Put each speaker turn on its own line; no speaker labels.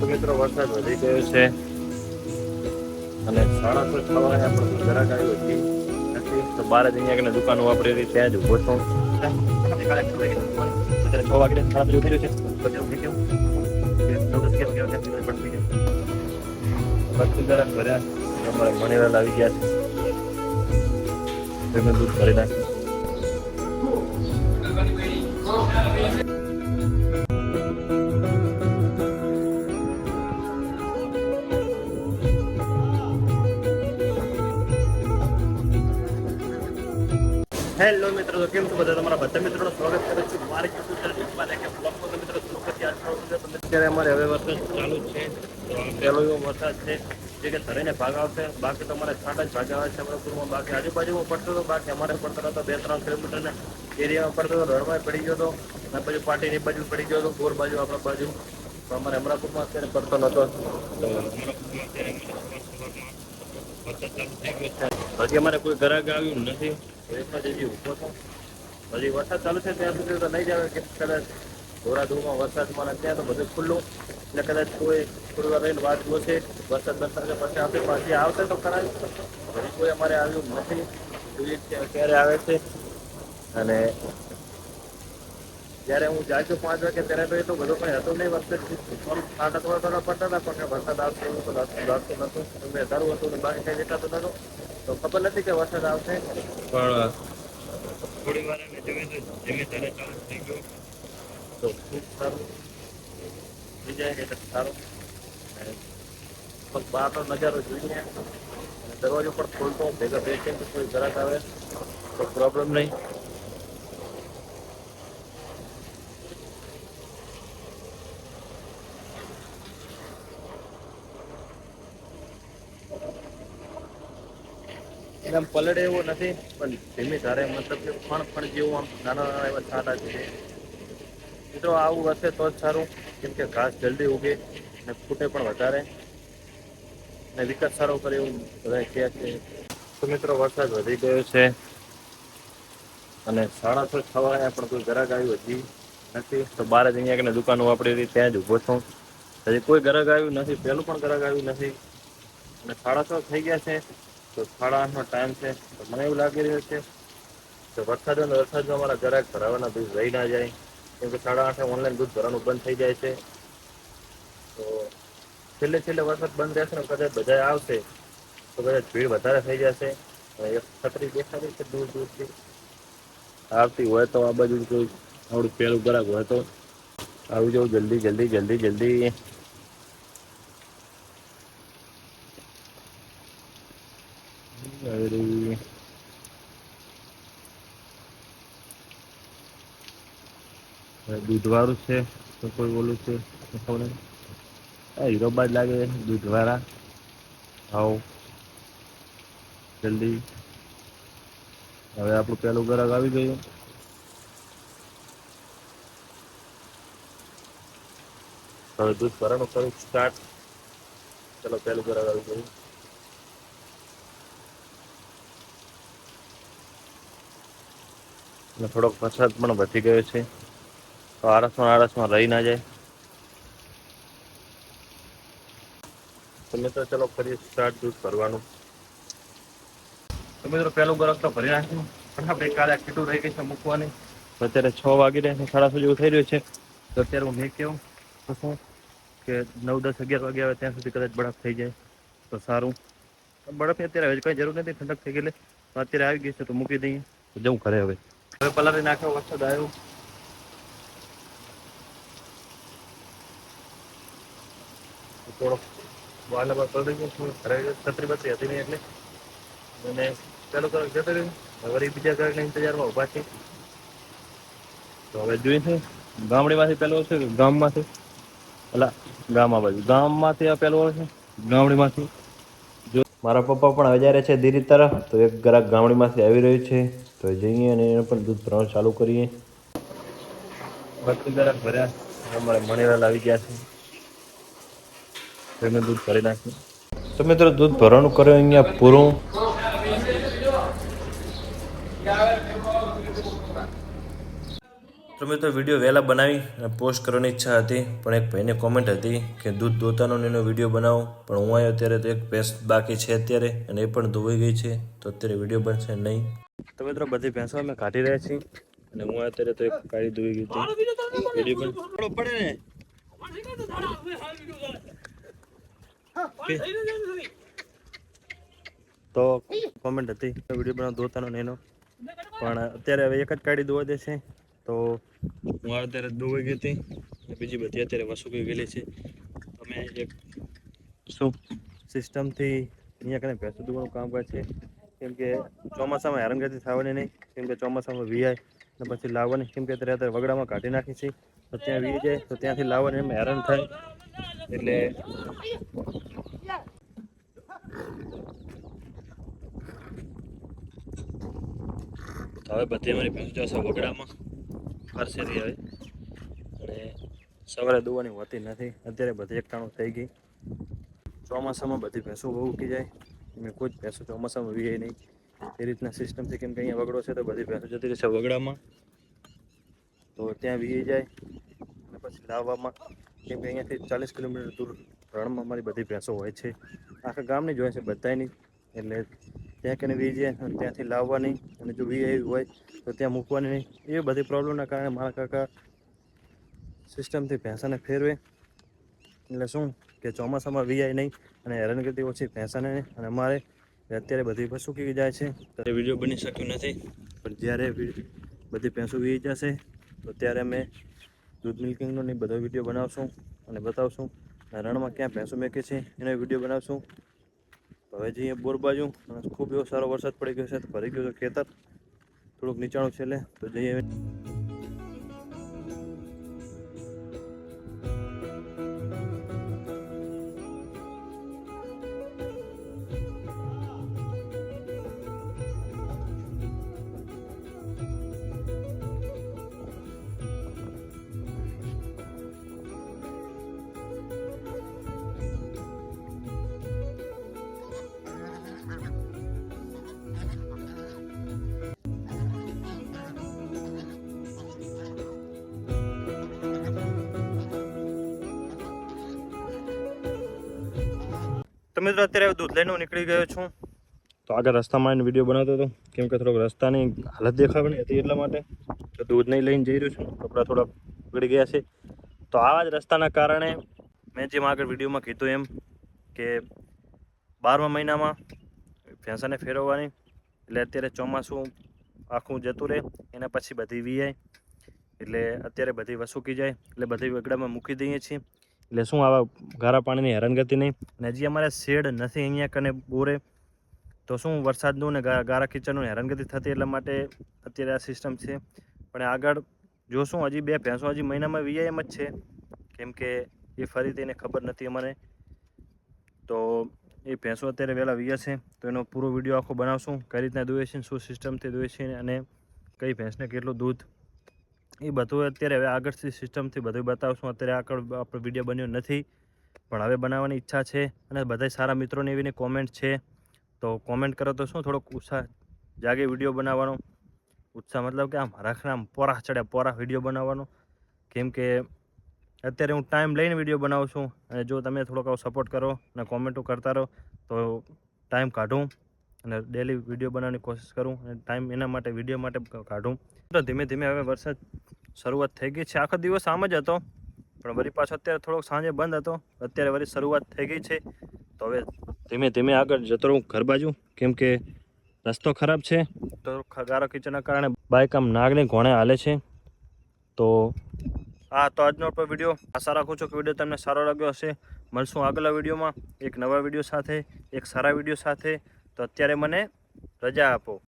મિત્રો વરસાદ વધી ગયો છે અને 6:30 થવા પણ જરાક આવ્યું હતી નથી તો બાર જ અહીંયા દુકાનો વાપરી ત્યાં જ ઉભો છું. 6 વાગે 7 ઉઠી રહ્યો છે જરાક ભર્યા અમારે મણીલાલ આવી ગયા છે દૂધ ભરી નાખ્યું. હેલો મિત્રો, તો કેમ છો બધા? તમારા બધા મિત્રોનું સ્વાગત કરું છું મારી યુટ્યુબ ચેનલમાં. મિત્રો અત્યારે અમારે હવે વરસાદ ચાલુ જ છે. પહેલો એવો વરસાદ છે જે કે ધરીને ભાગ આવશે. બાકી તો અમારે છાંટ જ ભાગ આવે છે અમરાપુરમાં. બાકી આજુબાજુમાં પડતો હતો, બાકી અમારે પડતો હતો 2-3 કિલોમીટરના એરિયામાં પડતો હતો. રણમાં પડી ગયો હતો અને પછી પાટીની બાજુ પડી ગયો હતો, ગોર બાજુ આપણા બાજુ. તો અમારે અમરાપુરમાં અત્યારે પડતો નહોતો. હજી અમારે કોઈ ગ્રાહક આવ્યું નથી. ઉભો છું. હજી વરસાદ ચાલુ છે ત્યાં સુધી તો નહીં જ આવે કે કદાચ ધોરાધોરમાં વરસાદમાં ત્યાં તો બધું ખુલ્લું એટલે કદાચ કોઈ થોડી વાર રહીને વાત જોશે. વરસાદ પછી આપણે પાછી આવશે તો ખરા. હજી કોઈ અમારે આવ્યું નથી. જોઈએ ક્યારે આવે છે. અને જ્યારે હું જાગ્યો 5 વાગે ત્યારે તો એટલો બધો કંઈ હતો નહીં. વરસાદ થોડા પડતા હતા પણ વરસાદ આવશે એવું તો લાગતું નહોતું. મેં ધારું હતું ને બાકી કંઈ દેખાતું નહોતું. તો ખબર નથી કે વરસાદ આવશે, પણ થોડી વાર અમે જોઈએ તો ધીમે ધીમે ચાલુ થઈ ગયો તો ખૂબ સારું થઈ જાય એટલે સારું. બહારનો નજારો જોઈએ અને દરવાજો પણ ખોલતો ભેગા બે છે કોઈ ગ્રાહક આવે તો પ્રોબ્લેમ નહીં. એને આમ પલળે એવો નથી પણ ધીમી ધારે, મતલબ કે પણ જેવું આમ નાના નાના એવા છાંટા છે. મિત્રો આવું હશે તો જ સારું, કેમ કે ઘાસ જલ્દી ઉગે અને ફૂટે પણ વધારે અને વિકાસ સારો કરે એવું બધા કહે છે. તો મિત્રો વરસાદ વધી ગયો છે અને 6:30 થવા પણ કોઈ ગ્રાહક આવ્યું હજી નથી. તો બાર જ અહીંયા દુકાનો વાપરી ત્યાં જ ઊભો છું. હજી કોઈ ગ્રાહક આવ્યું નથી, પહેલું પણ ગ્રાહક આવ્યું નથી અને 6:30 થઈ ગયા છે. તો 8:30નો ટાઈમ છે. તો મને એવું લાગી રહ્યું છે કે વરસાદમાં અમારા ગ્રાહક ભરાવાના દૂધ રહી ના જાય, કેમ કે 8:30 ઓનલાઈન દૂધ ભરવાનું બંધ થઈ જાય છે. તો છેલ્લે વરસાદ બંધ રહેશે ને કદાચ બધા આવશે તો કદાચ ભીડ વધારે થઈ જશે. એક છત્રી દેખાડી છે દૂર દૂરથી આવતી હોય તો આ બાજુ કોઈ આવડું પહેલું ગ્રાહક હોય તો આવી જાઉં જલ્દી જલ્દી જલ્દી જલ્દી. દૂધવાળું છે તો કોઈ બોલું છે હીરોબાજ લાગે દૂધવાળા. આવો જલ્દી. હવે આપણું પહેલું ગ્રાહક આવી ગયું. હવે દૂધ ભરવાનું કરું સ્ટાર્ટ. ચલો પહેલું ગ્રાહક આવી ગયું. અને થોડોક વરસાદ પણ વધી ગયો છે તો આળસમાં રહી ના જાય. તો મિત્રો ચલો ફરી સ્ટાર્ટ દૂધ ભરવાનું. તો મિત્રો પહેલું ગ્રાહક તો ભરી નાખ્યું પણ આપણે કાલે કીટું રહી ગઈ છે મૂકવાની. અત્યારે 6 વાગી રહ્યા છે, 6:30 જેવું થઈ રહ્યું છે. તો અત્યારે હું મેં કેવું તો શું કે 9, 10, 11 વાગે આવે ત્યાં સુધી કદાચ બરફ થઈ જાય તો સારું. બરફની અત્યારે હવે કંઈ જરૂર નથી, ઠંડક થઈ ગયેલી. તો અત્યારે આવી ગઈ છે તો મૂકી દઈએ તો જવું ઘરે. હવે પલાળી નાખ્યો, વરસાદ આવ્યો. થોડોક વાલે પલળી ગયો, ઘરે છત્રી બત્રી હતી નહીં એટલે. અને પેલું ગ્રાહક જતો રહ્યું. હવે બીજા ગ્રાહકના ઇંતજારમાં ઊભા છે. તો હવે જોઈએ ગામડીમાંથી પેલું છે ગામમાંથી ગામમાંથી આ પેલું છે ગામડીમાંથી. જો મારા પપ્પા પણ હવે જાય છે દીરી તરફ. તો એક ગ્રાહક ગામડીમાંથી આવી રહ્યું છે તો જઈએ અને એને પણ દૂધ ભરવાનું ચાલુ કરીએ. બત્તી ગ્રાહક ભર્યા અમારે મણીલાલ આવી ગયા છે, મેં દૂધ ભરી નાખ્યું. તો મિત્રો દૂધ ભરવાનું કર્યું અહીંયા પૂરું. તો મેં તો વિડીયો વહેલા બનાવી અને પોસ્ટ કરવાની ઈચ્છા હતી, પણ એક ભાઈને કોમેન્ટ હતી કે દૂધ દોતાનો એનો વિડીયો બનાવો, પણ હું આવ્યો અત્યારે તો એક ભેંસ બાકી છે અત્યારે, અને એ પણ ધોવાઈ ગઈ છે, તો અત્યારે વિડીયો બનશે નહીં. તો મિત્રો બધી ભેંસો અમે કાઢી રહ્યા છીએ, અને હું અત્યારે તો એક કાળી ધોઈ ગઈ હતી. વિડીયો પણ પડે ને તો કોમેન્ટ હતી વિડીયો બનાવ દોતાનો ને એનો, પણ અત્યારે હવે એક જ કાઢી દોવા દેશે. તો હું અત્યારે દોવાઈ ગઈ હતી, બીજી બધી અત્યારે વસુકી ગયેલી છે. અમે એક શું સિસ્ટમથી અહીંયા કને ભેંસો દોવાનું કામકાજ છે, કેમ કે ચોમાસામાં હેરાનગતિ થવાની નહીં, કેમ કે ચોમાસામાં વીઆઈ ને પછી લાવવાની, કેમ કે અત્યારે વગડામાં કાઢી નાખી છે, તો ત્યાં વી જાય તો ત્યાંથી લાવવાની એમાં હેરાન થાય. એટલે હવે બધી અમારી ભેંસો જશે વગડામાં ફરશે રહી હવે, અને સવારે દોવાની હોતી નથી. અત્યારે બધી એકટાણું થઈ ગઈ. ચોમાસામાં બધી ભેંસો બહુ ઉકી જાય, મેં કોઈ જ ભેંસો ચોમાસામાં વીએ નહીં એ રીતના સિસ્ટમથી, કેમ કે અહીંયા વગડો છે તો બધી ભેંસો જતી રહેશે વગડામાં, તો ત્યાં વીએ જાય. અને પછી લાવવામાં, કેમ કે અહીંયાથી 40 કિલોમીટર દૂર રણમાં અમારી બધી ભેંસો હોય છે, આખા ગામની જ હોય છે બધાની. એટલે ત્યાં કને વી જાય અને ત્યાંથી લાવવાની, અને જો વી આવી હોય તો ત્યાં મૂકવાની નહીં. એ બધી પ્રોબ્લેમના કારણે મારા કાકા સિસ્ટમથી ભેંસાને ફેરવે, એટલે શું કે ચોમાસામાં વીઆઈ નહીં અને હેરાનગતિ ઓછી ભેંસાને. અને અમારે અત્યારે બધી ભેંસો સૂકી જાય છે, ત્યારે વિડીયો બની શક્યું નથી. પણ જ્યારે બધી ભેંસો વી જશે તો ત્યારે અમે દૂધ મિલ્કિંગનો ને બધો વિડીયો બનાવશું અને બતાવશું. અને રણમાં ક્યાં ભેંસો મેકે છે એનો વિડીયો બનાવશું. તો હવે જઈએ બોર બાજુ, અને ખૂબ એવો સારો વરસાદ પડી ગયો છે, તો ભરી ગયો છે ખેતર, થોડુંક નીચાણું છે, એટલે તો જઈએ. તો મિત્રો અત્યારે દૂધ લઈને હું નીકળી ગયો છું. તો આગળ રસ્તામાં એને વિડીયો બનાવતો હતો, કેમ કે થોડોક રસ્તાની હાલત દેખાવાની હતી એટલા માટે. તો દૂધ નહીં લઈને જઈ રહ્યો છું, કપડાં થોડા બગડી ગયા છે. તો આવા જ રસ્તાના કારણે મેં જેમ આગળ વિડીયોમાં કીધું એમ કે 12મા મહિનામાં ભેંસાને ફેરવવાની, એટલે અત્યારે ચોમાસું આખું જતું રહે, એના પછી બધી વીઆઈ, એટલે અત્યારે બધી વસૂકી જાય, એટલે બધી વગડામાં મૂકી દઈએ છીએ. એટલે શું આવા ગારા પાણીની હેરાનગતિ નહીં. અને હજી અમારે શેડ નથી અહીંયા કને બોરે, તો શું વરસાદનું ને ગારા કિચનનું હેરાનગતિ થતી, એટલા માટે અત્યારે આ સિસ્ટમ છે. પણ આગળ જોશું, હજી 2 ભેંસો હજી મહિનામાં વીઆઈ એમ જ છે, કેમ કે એ ફરીથી એને ખબર નથી અમને. તો એ ભેંસો અત્યારે વહેલા વીયા છે, તો એનો પૂરો વિડીયો આખો બનાવશું, કઈ રીતના દોવે છે, શું સિસ્ટમથી દોવે છે, અને કઈ ભેંસને કેટલું દૂધ, એ બધું અત્યારે હવે આગળથી સિસ્ટમથી બધું બતાવશું. અત્યારે આગળ આપણો વિડીયો બન્યો નથી, પણ હવે બનાવવાની ઈચ્છા છે. અને બધા સારા મિત્રોને એવીને કોમેન્ટ છે, તો કોમેન્ટ કરો તો શું થોડોક ઉત્સાહ જાગે વિડીયો બનાવવાનો. ઉત્સાહ મતલબ કે આમ રાખના આમ પોરા ચડે પોરા વિડીયો બનાવવાનો, કેમ કે અત્યારે હું ટાઈમ લઈને વિડીયો બનાવું છું. અને જો તમે થોડોક આવો સપોર્ટ કરો અને કોમેન્ટો કરતા રહો તો ટાઈમ કાઢું અને ડેલી વિડીયો બનાવવાની કોશિશ કરું, અને ટાઈમ એના માટે વિડીયો માટે કાઢું. તો ધીમે ધીમે હવે વરસાદ શરૂઆત થઈ ગઈ છે. આખો દિવસ આમ જ હતો, પણ વળી પાછો અત્યારે થોડોક સાંજે બંધ હતો, અત્યારે વળી શરૂઆત થઈ ગઈ છે. તો હવે ધીમે ધીમે આગળ જતો રહું ઘર બાજુ, કેમ કે રસ્તો ખરાબ છે, તો ગારો કિચનના કારણે બાઇક આમ નાગને ઘોણે હાલે છે. તો આ તો આજનો આપણો વિડીયો. આશા રાખું છું કે વિડીયો તમને સારો લાગ્યો હશે. મળશું આગલા વિડીયોમાં એક નવા વિડીયો સાથે, એક સારા વિડીયો સાથે. તો અત્યારે મને રજા આપો.